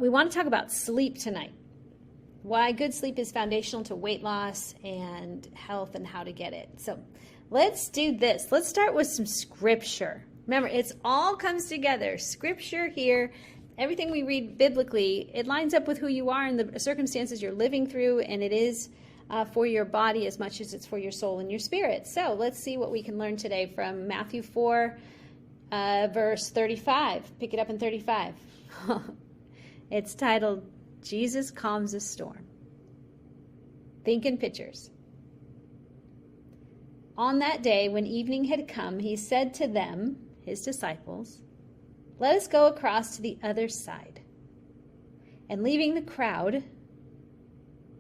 we want to talk about sleep tonight. Why good sleep is foundational to weight loss and health and how to get it. So let's do this. Let's start with some scripture. Remember, it's all comes together. Scripture here, everything we read biblically, it lines up with who you are and the circumstances you're living through, and it is for your body as much as it's for your soul and your spirit. So let's see what we can learn today from Matthew 4, verse 35. Pick it up in 35. It's titled, Jesus Calms a Storm. Think in pictures. On that day, when evening had come, he said to them, his disciples, "Let us go across to the other side." And leaving the crowd,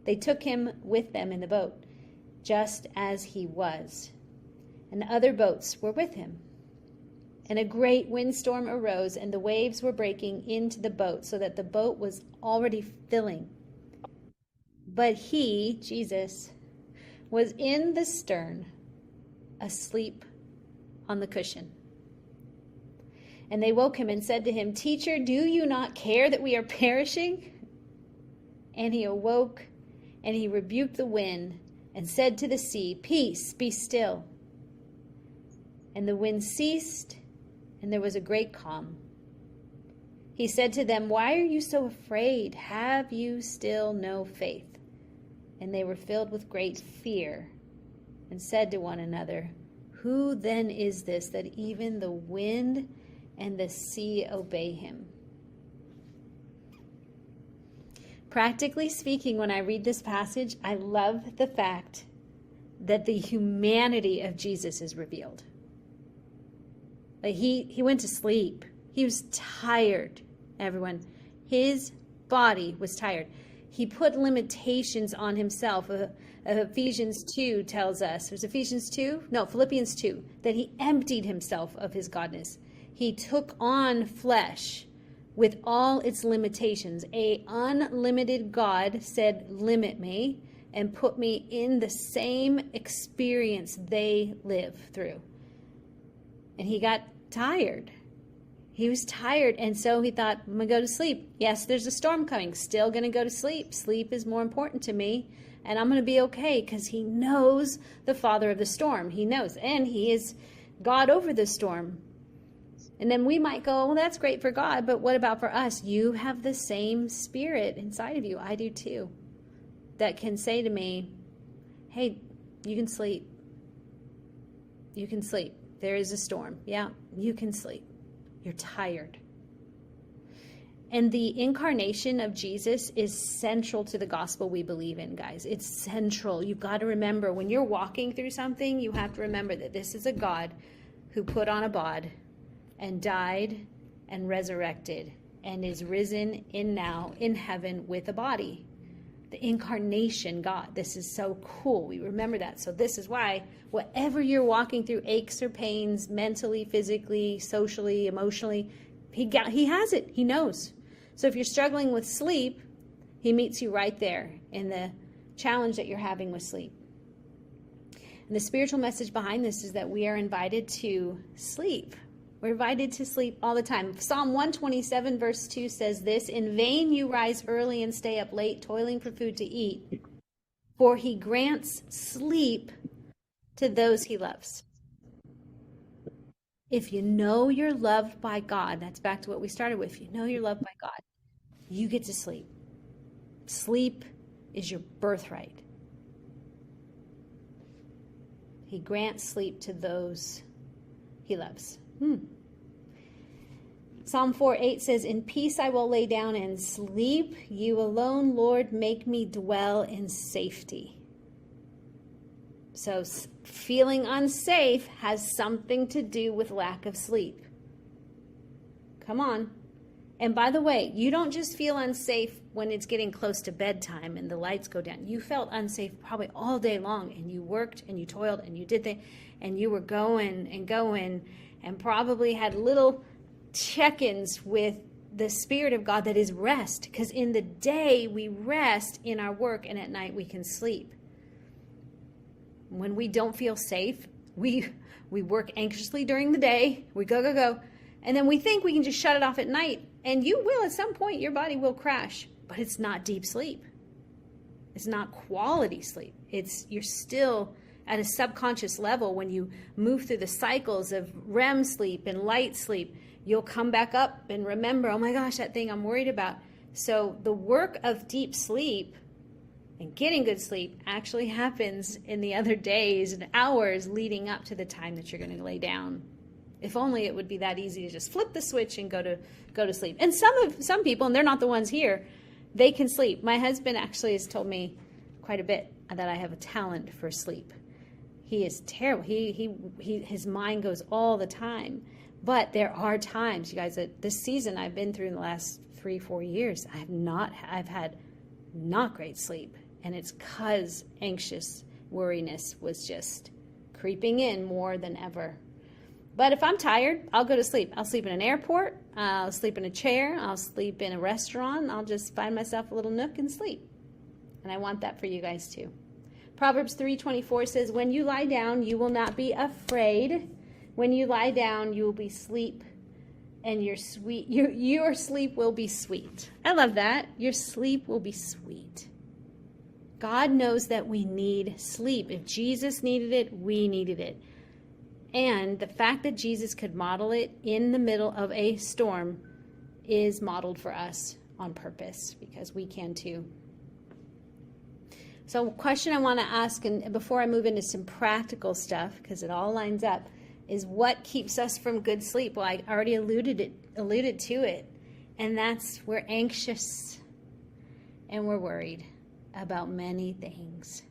they took him with them in the boat, just as he was. And other boats were with him. And a great windstorm arose, and the waves were breaking into the boat, so that the boat was already filling. But he, Jesus, was in the stern, asleep on the cushion. And they woke him and said to him, "Teacher, do you not care that we are perishing?" And he awoke, and he rebuked the wind, and said to the sea, "Peace, be still." And the wind ceased, and there was a great calm. He said to them, "Why are you so afraid? Have you still no faith?" And they were filled with great fear, and said to one another, "Who then is this that even the wind and the sea obey him?" Practically speaking, when I read this passage, I love the fact that the humanity of Jesus is revealed. He went to sleep. He was tired, everyone. His body was tired. He put limitations on himself. Ephesians 2 tells us, was Ephesians 2? No, Philippians 2, that he emptied himself of his godness. He took on flesh with all its limitations. A unlimited God said, "Limit me," and put me in the same experience they live through. And he got tired. He was tired, and so he thought, "I'm going to go to sleep. Yes, there's a storm coming. Still going to go to sleep. Sleep is more important to me, and I'm going to be okay," because he knows the father of the storm. He knows, and he is God over the storm. And then we might go, "Well, that's great for God, but what about for us?" You have the same spirit inside of you. I do too. That can say to me, "Hey, you can sleep. You can sleep. There is a storm. Yeah, you can sleep. You're tired." And the incarnation of Jesus is central to the gospel we believe in, guys. It's central. You've got to remember, when you're walking through something, you have to remember that this is a God who put on a bod and died and resurrected and is risen in now in heaven with a body. The incarnation God. This is so cool. We remember that. So this is why whatever you're walking through, aches or pains, mentally, physically, socially, emotionally, he has it. He knows. So if you're struggling with sleep, he meets you right there in the challenge that you're having with sleep. And the spiritual message behind this is that we are invited to sleep. We're invited to sleep all the time. Psalm 127 verse 2 says this, "In vain you rise early and stay up late, toiling for food to eat, for he grants sleep to those he loves." If you know you're loved by God, that's back to what we started with. If you know you're loved by God, you get to sleep. Sleep is your birthright. He grants sleep to those he loves. Psalm 4:8 says, "In peace I will lay down and sleep. You alone, Lord, make me dwell in safety." So feeling unsafe has something to do with lack of sleep. Come on. And by the way, you don't just feel unsafe when it's getting close to bedtime and the lights go down. You felt unsafe probably all day long, and you worked and you toiled and you did things, and you were going and probably had little check-ins with the Spirit of God that is rest. Because in the day we rest in our work, and at night we can sleep. When we don't feel safe, we work anxiously during the day. We go. And then we think we can just shut it off at night And you will, at some point, your body will crash, but it's not deep sleep. It's not quality sleep. You're still at a subconscious level. When you move through the cycles of REM sleep and light sleep, you'll come back up and remember, oh my gosh, that thing I'm worried about. So the work of deep sleep and getting good sleep actually happens in the other days and hours leading up to the time that you're going to lay down. If only it would be that easy to just flip the switch and go to sleep. And some people, and they're not the ones here, they can sleep. My husband actually has told me quite a bit that I have a talent for sleep. He is terrible. His mind goes all the time. But there are times, you guys, that this season I've been through in the last 3-4 years, I've had not great sleep. And it's because anxious worriness was just creeping in more than ever. But if I'm tired, I'll go to sleep. I'll sleep in an airport. I'll sleep in a chair. I'll sleep in a restaurant. I'll just find myself a little nook and sleep. And I want that for you guys too. Proverbs 3:24 says, when you lie down, you will not be afraid. When you lie down, you will be asleep, and your sleep will be sweet. I love that. Your sleep will be sweet. God knows that we need sleep. If Jesus needed it, we needed it. And the fact that Jesus could model it in the middle of a storm is modeled for us on purpose, because we can too. So a question I want to ask, and before I move into some practical stuff, because it all lines up, is what keeps us from good sleep? Well, I already alluded to it, and that's we're anxious and we're worried about many things.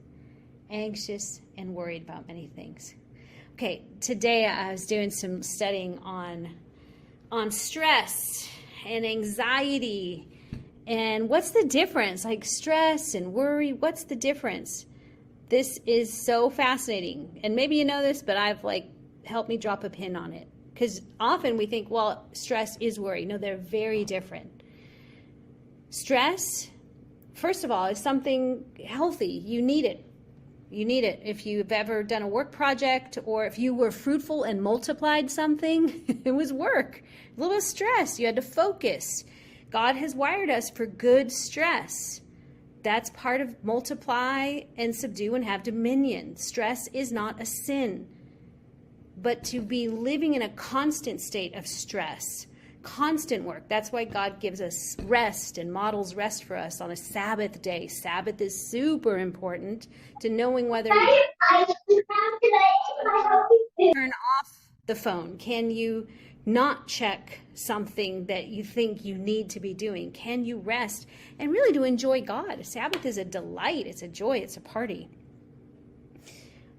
Anxious and worried about many things. Okay, today I was doing some studying on stress and anxiety and what's the difference, like stress and worry, what's the difference? This is so fascinating. And maybe you know this, but I've helped me drop a pin on it. Because often we think, well, stress is worry. No, they're very different. Stress, first of all, is something healthy. You need it. You need it. If you've ever done a work project, or if you were fruitful and multiplied something, it was work. A little stress. You had to focus. God has wired us for good stress. That's part of multiply and subdue and have dominion. Stress is not a sin. But to be living in a constant state of stress, constant work. That's why God gives us rest and models rest for us on a Sabbath day. Sabbath is super important to knowing whether you turn off the phone. Can you not check something that you think you need to be doing? Can you rest and really to enjoy God? Sabbath is a delight. It's a joy. It's a party.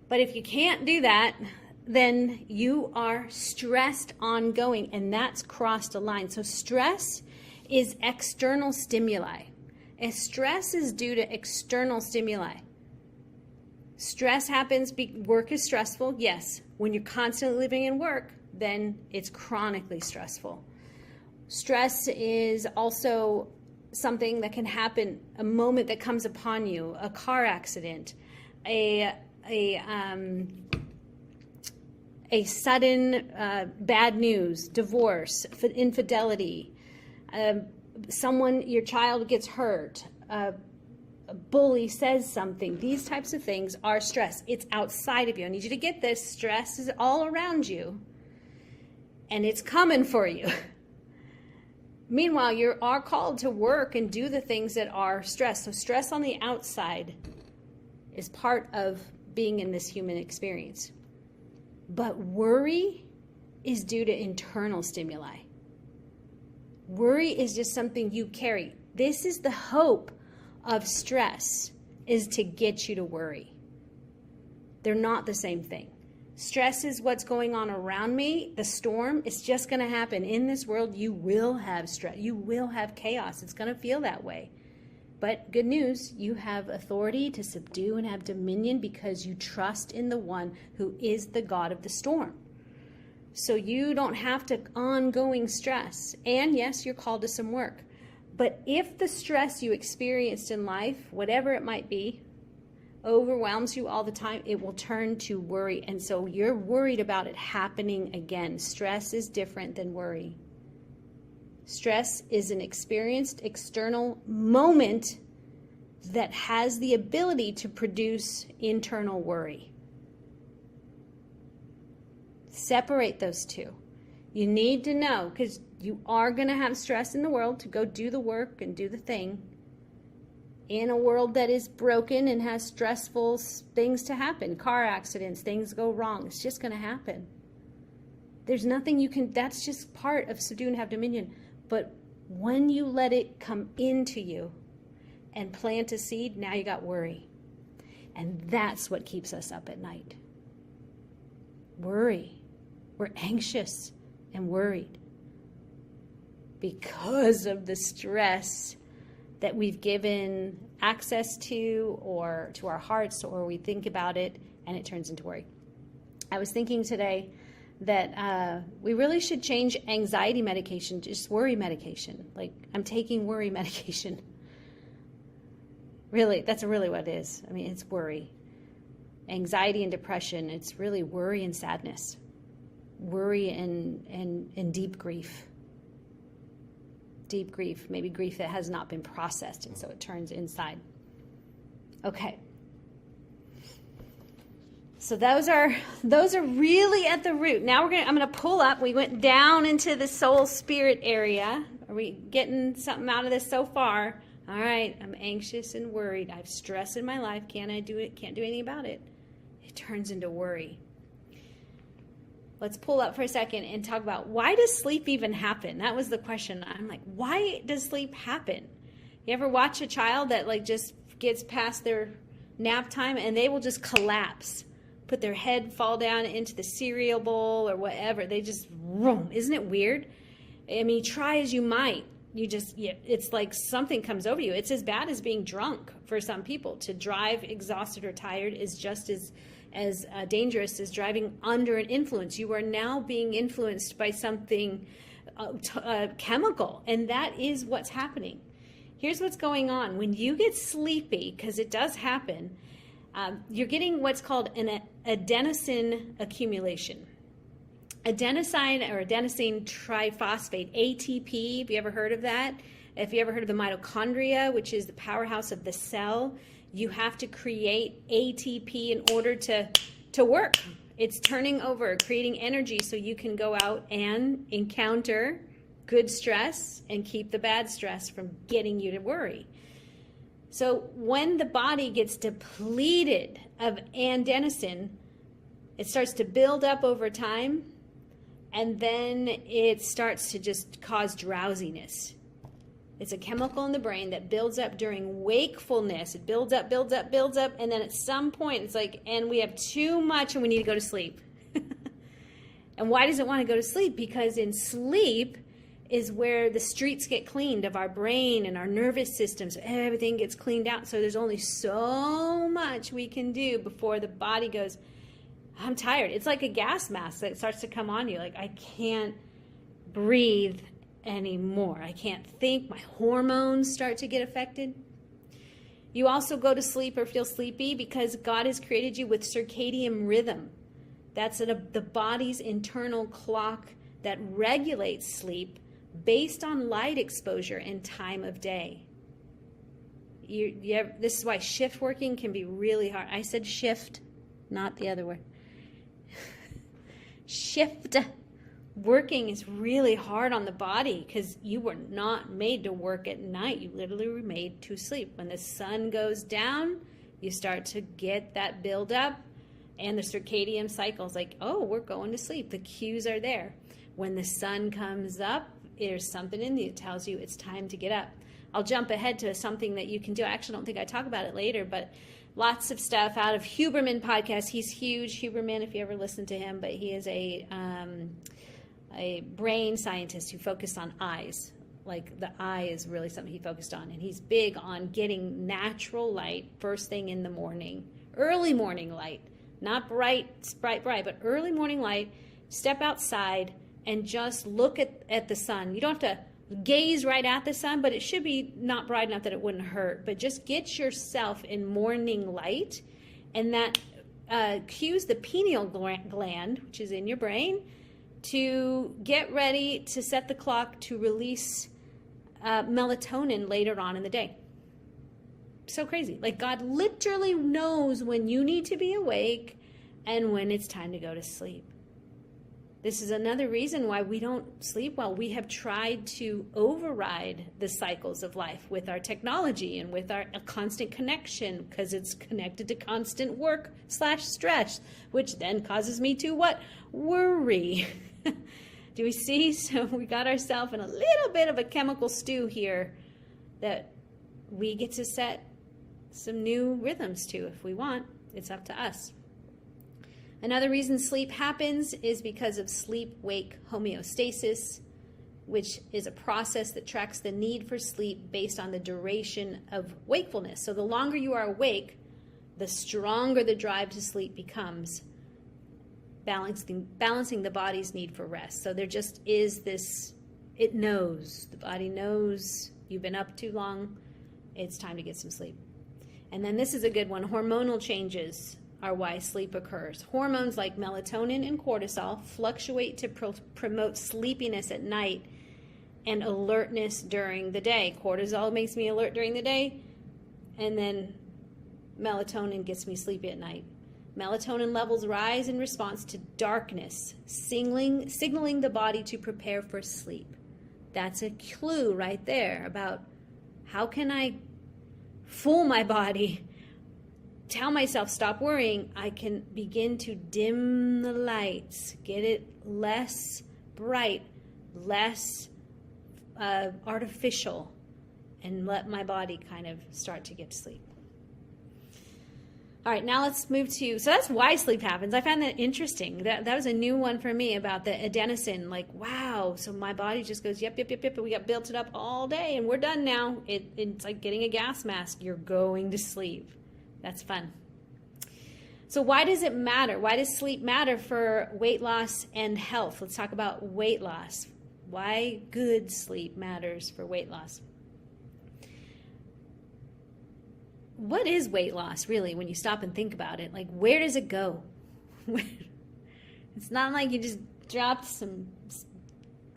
But if you can't do that, then you are stressed ongoing, and that's crossed a line. So stress is external stimuli. And stress is due to external stimuli. Stress happens, work is stressful, yes. When you're constantly living in work, then it's chronically stressful. Stress is also something that can happen, a moment that comes upon you, a car accident, a sudden bad news, divorce, infidelity, your child gets hurt, a bully says something. These types of things are stress. It's outside of you. I need you to get this. Stress is all around you, and it's coming for you. Meanwhile, you are called to work and do the things that are stress. So stress on the outside is part of being in this human experience. But worry is due to internal stimuli. Worry is just something you carry. This is the hope of stress, is to get you to worry. They're not the same thing. Stress is what's going on around me. The storm is just going to happen. In this world, you will have stress. You will have chaos. It's going to feel that way. But good news, you have authority to subdue and have dominion because you trust in the one who is the God of the storm. So you don't have to ongoing stress. And yes, you're called to some work. But if the stress you experienced in life, whatever it might be, overwhelms you all the time, it will turn to worry. And so you're worried about it happening again. Stress is different than worry. Stress is an experienced external moment that has the ability to produce internal worry. Separate those two. You need to know, because you are going to have stress in the world to go do the work and do the thing. In a world that is broken and has stressful things to happen, car accidents, things go wrong. It's just going to happen. There's nothing you can, that's just part of subdue and have dominion. But when you let it come into you and plant a seed, now you got worry. And that's what keeps us up at night. Worry. We're anxious and worried because of the stress that we've given access to, or to our hearts, or we think about it and it turns into worry. I was thinking today that we really should change anxiety medication to just worry medication. Like, I'm taking worry medication. Really, that's really what it is. I mean, it's worry. Anxiety and depression, it's really worry and sadness. Worry and deep grief. Deep grief, maybe grief that has not been processed, and so it turns inside. Okay. So those are really at the root. Now I'm gonna pull up. We went down into the soul spirit area. Are we getting something out of this so far? All right, I'm anxious and worried. I have stress in my life. Can't do anything about it. It turns into worry. Let's pull up for a second and talk about, why does sleep even happen? That was the question. I'm like, why does sleep happen? You ever watch a child that like just gets past their nap time and they will just collapse, put their head fall down into the cereal bowl or whatever. They just, isn't it weird? I mean, try as you might. It's like something comes over you. It's as bad as being drunk for some people. To drive exhausted or tired is just as dangerous as driving under an influence. You are now being influenced by something chemical, and that is what's happening. Here's what's going on. When you get sleepy, because it does happen, you're getting what's called an adenosine accumulation. Adenosine or adenosine triphosphate, ATP, have you ever heard of that? If you ever heard of the mitochondria, which is the powerhouse of the cell, you have to create ATP in order to work. It's turning over, creating energy so you can go out and encounter good stress and keep the bad stress from getting you to worry. So when the body gets depleted of adenosine, it starts to build up over time, and then it starts to just cause drowsiness. It's a chemical in the brain that builds up during wakefulness. It builds up, and then at some point it's like, and we have too much and we need to go to sleep. And why does it want to go to sleep? Because in sleep is where the streets get cleaned of our brain and our nervous system. So everything gets cleaned out. So there's only so much we can do before the body goes, I'm tired. It's like a gas mask that starts to come on you. Like, I can't breathe anymore. I can't think. My hormones start to get affected. You also go to sleep or feel sleepy because God has created you with circadian rhythm. That's the body's internal clock that regulates sleep based on light exposure and time of day. This is why shift working can be really hard. I said shift, not the other word. Shift working is really hard on the body because you were not made to work at night. You literally were made to sleep. When the sun goes down, you start to get that build up, and the circadian cycle's like, oh, we're going to sleep. The cues are there. When the sun comes up, there's something in you that tells you it's time to get up. I'll jump ahead to something that you can do. I actually don't think I talk about it later, but lots of stuff out of Huberman podcast. He's huge, Huberman, if you ever listen to him, but he is a brain scientist who focused on eyes. Like, the eye is really something he focused on, and he's big on getting natural light first thing in the morning, early morning light, not bright, but early morning light. Step outside and just look at the sun. You don't have to gaze right at the sun, but it should be not bright enough that it wouldn't hurt. But just get yourself in morning light, and that cues the pineal gland, which is in your brain, to get ready to set the clock to release melatonin later on in the day. So crazy. Like God literally knows when you need to be awake and when it's time to go to sleep. This is another reason why we don't sleep well. We have tried to override the cycles of life with our technology and with our constant connection, because it's connected to constant work/stress, which then causes me to what? Worry. Do we see? So we got ourselves in a little bit of a chemical stew here that we get to set some new rhythms to if we want. It's up to us. Another reason sleep happens is because of sleep-wake homeostasis, which is a process that tracks the need for sleep based on the duration of wakefulness. So the longer you are awake, the stronger the drive to sleep becomes, balancing the body's need for rest. So there just is this, it knows, the body knows you've been up too long, it's time to get some sleep. And then this is a good one, hormonal changes are why sleep occurs. Hormones like melatonin and cortisol fluctuate to promote sleepiness at night and alertness during the day. Cortisol makes me alert during the day, and then melatonin gets me sleepy at night. Melatonin levels rise in response to darkness, signaling the body to prepare for sleep. That's a clue right there about how can I fool my body, tell myself stop worrying. I can begin to dim the lights, get it less bright, less artificial, and let my body kind of start to get to sleep. All right, now let's move to, so that's why sleep happens. I found that interesting. That was a new one for me about the adenosine. Like, wow, so my body just goes, yep, and we got built it up all day, and we're done now. It's like getting a gas mask. You're going to sleep. That's fun. So why does it matter? Why does sleep matter for weight loss and health? Let's talk about weight loss. Why good sleep matters for weight loss. What is weight loss, really, when you stop and think about it? Like, where does it go? It's not like you just dropped some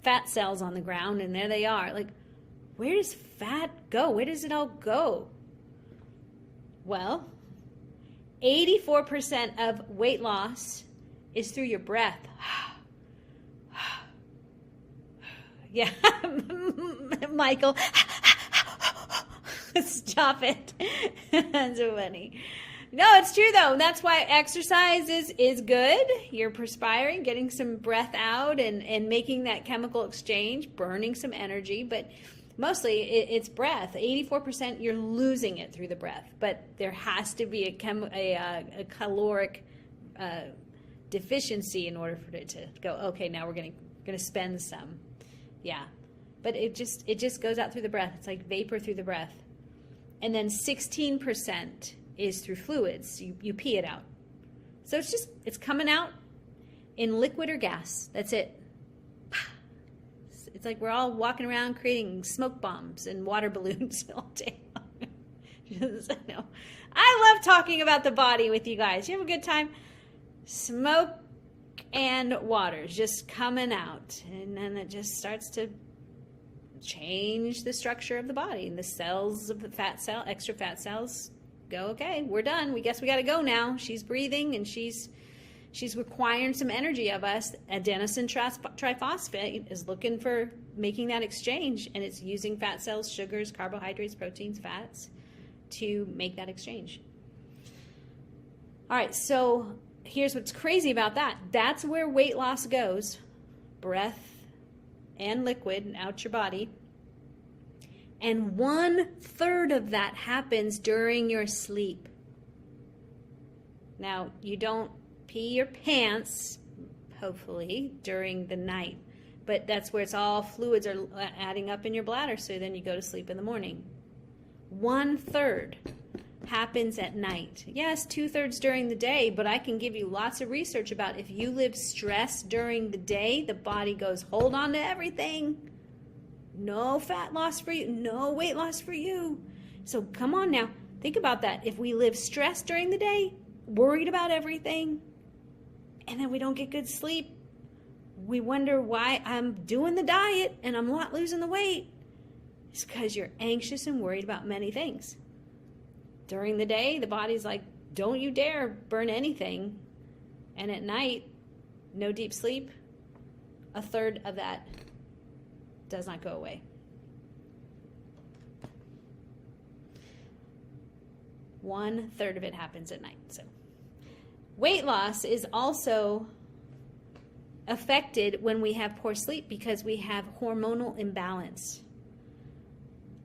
fat cells on the ground and there they are. Like, where does fat go? Where does it all go? Well, 84% of weight loss is through your breath. Yeah, Michael, stop it. That's so funny. No, it's true though. That's why exercise is good. You're perspiring, getting some breath out and making that chemical exchange, burning some energy, but mostly it's breath. 84% you're losing it through the breath, but there has to be a caloric deficiency in order for it to go, okay, now we're going to spend some. Yeah. But it just goes out through the breath. It's like vapor through the breath. And then 16% is through fluids. You pee it out. So it's coming out in liquid or gas. That's it. It's like we're all walking around creating smoke bombs and water balloons all day long. I love talking about the body with you guys. You have a good time? Smoke and water just coming out. And then it just starts to change the structure of the body. And the cells of the extra fat cells go, okay, we're done. We guess we got to go now. She's breathing and she's requiring some energy of us. Adenosine triphosphate is looking for making that exchange, and it's using fat cells, sugars, carbohydrates, proteins, fats to make that exchange. All right, so here's what's crazy about that. That's where weight loss goes. Breath and liquid out your body. And 1/3 of that happens during your sleep. Now, you don't pee your pants, hopefully, during the night. But that's where it's all fluids are adding up in your bladder, so then you go to sleep in the morning. 1/3 happens at night. Yes, 2/3 during the day, but I can give you lots of research about if you live stressed during the day, the body goes, hold on to everything. No fat loss for you, no weight loss for you. So come on now, think about that. If we live stressed during the day, worried about everything, and then we don't get good sleep, we wonder why I'm doing the diet and I'm not losing the weight. It's because you're anxious and worried about many things. During the day, the body's like, don't you dare burn anything. And at night, no deep sleep, a third of that does not go away. 1/3 of it happens at night. So weight loss is also affected when we have poor sleep because we have hormonal imbalance.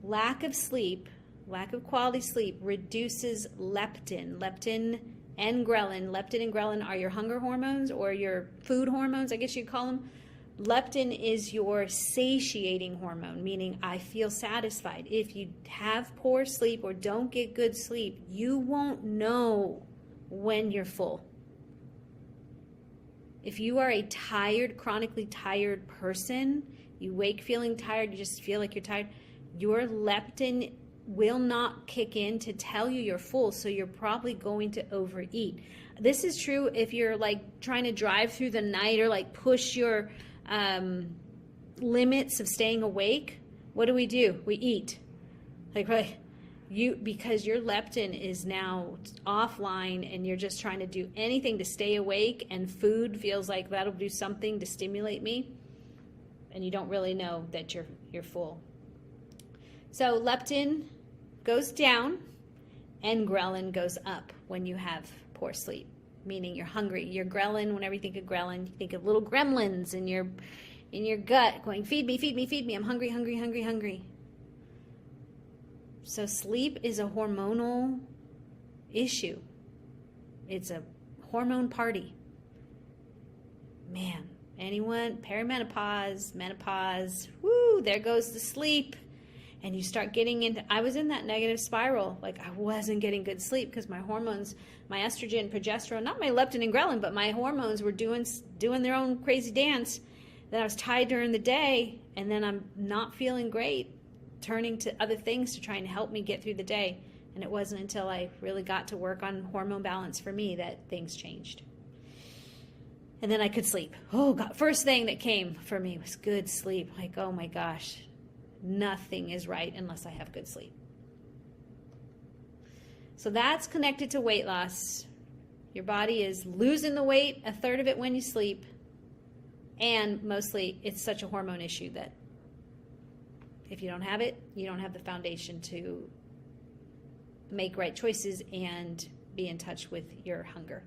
Lack of sleep, lack of quality sleep reduces leptin. Leptin and ghrelin. Leptin and ghrelin are your hunger hormones or your food hormones, I guess you'd call them. Leptin is your satiating hormone, meaning I feel satisfied. If you have poor sleep or don't get good sleep, you won't know when you're full. If you are a tired, chronically tired person, you wake feeling tired, you just feel like you're tired, your leptin will not kick in to tell you you're full, so you're probably going to overeat. This is true if you're like trying to drive through the night or like push your limits of staying awake. What do? We eat. Like, right, because your leptin is now offline and you're just trying to do anything to stay awake, and food feels like that'll do something to stimulate me, and you don't really know that you're full. So leptin goes down and ghrelin goes up when you have poor sleep, meaning you're hungry. Your ghrelin, whenever you think of ghrelin, you think of little gremlins in your gut going, feed me, feed me, feed me. I'm hungry, hungry, hungry, hungry. So sleep is a hormonal issue. It's a hormone party. Man, anyone, perimenopause, menopause, woo, there goes the sleep. And you start getting into, I was in that negative spiral. Like I wasn't getting good sleep because my hormones, my estrogen, progesterone, not my leptin and ghrelin, but my hormones were doing their own crazy dance. Then I was tired during the day, and then I'm not feeling great, turning to other things to try and help me get through the day. And it wasn't until I really got to work on hormone balance for me that things changed. And then I could sleep. Oh God, first thing that came for me was good sleep. Like, oh my gosh. Nothing is right unless I have good sleep. So that's connected to weight loss. Your body is losing the weight, 1/3 of it when you sleep, and mostly it's such a hormone issue that if you don't have it, you don't have the foundation to make right choices and be in touch with your hunger.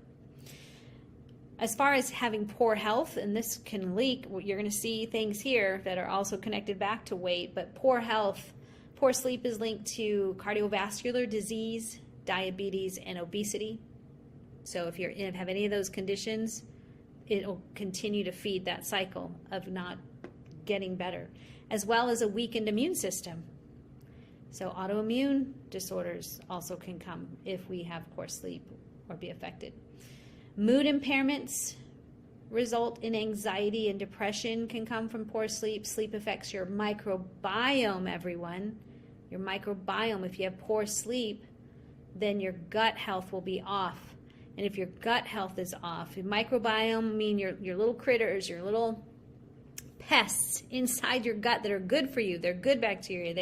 As far as having poor health, and this can leak, you're going to see things here that are also connected back to weight, but poor health, poor sleep is linked to cardiovascular disease, diabetes, and obesity. So if you have any of those conditions, it'll continue to feed that cycle of not getting better, as well as a weakened immune system. So autoimmune disorders also can come if we have poor sleep or be affected. Mood impairments result in anxiety and depression, can come from poor sleep. Sleep affects your microbiome, everyone. Your microbiome, if you have poor sleep, then your gut health will be off. And if your gut health is off, your microbiome mean your little critters, your little pests inside your gut that are good for you. They're good bacteria.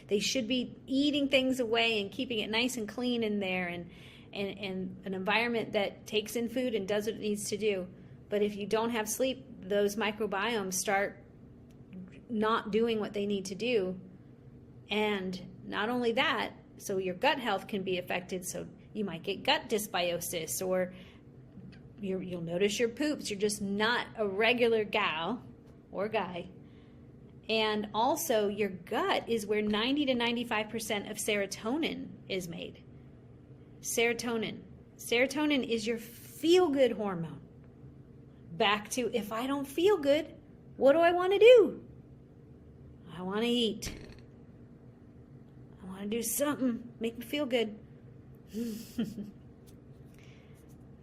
They should be eating things away and keeping it nice and clean in there, and an environment that takes in food and does what it needs to do. But if you don't have sleep, those microbiomes start not doing what they need to do. And not only that, so your gut health can be affected. So you might get gut dysbiosis, or you'll notice your poops. You're just not a regular gal or guy. And also your gut is where 90 to 95% of serotonin is made. Serotonin is your feel-good hormone. Back to, if I don't feel good, what do I want to do? I want to eat. I want to do something, make me feel good.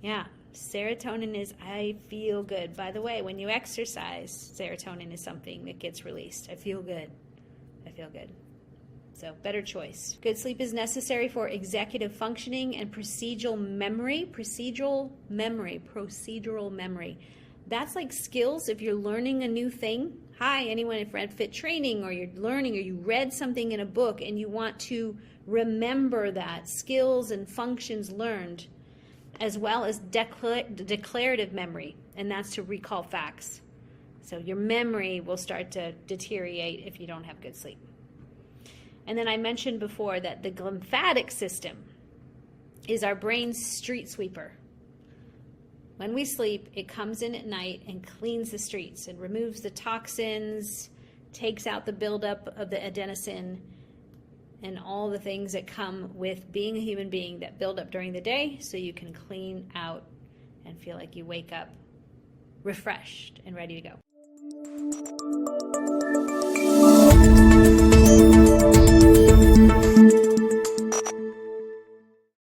Yeah, serotonin is I feel good. By the way, when you exercise, serotonin is something that gets released. I feel good. I feel good. So, better choice. Good sleep is necessary for executive functioning and procedural memory. That's like skills. If you're learning a new thing, hi, anyone if read Fit Training, or you're learning, or you read something in a book and you want to remember that, skills and functions learned, as well as declarative memory, and that's to recall facts. So your memory will start to deteriorate if you don't have good sleep. And then I mentioned before that the lymphatic system is our brain's street sweeper. When we sleep, it comes in at night and cleans the streets and removes the toxins, takes out the buildup of the adenosine, and all the things that come with being a human being that build up during the day, so you can clean out and feel like you wake up refreshed and ready to go.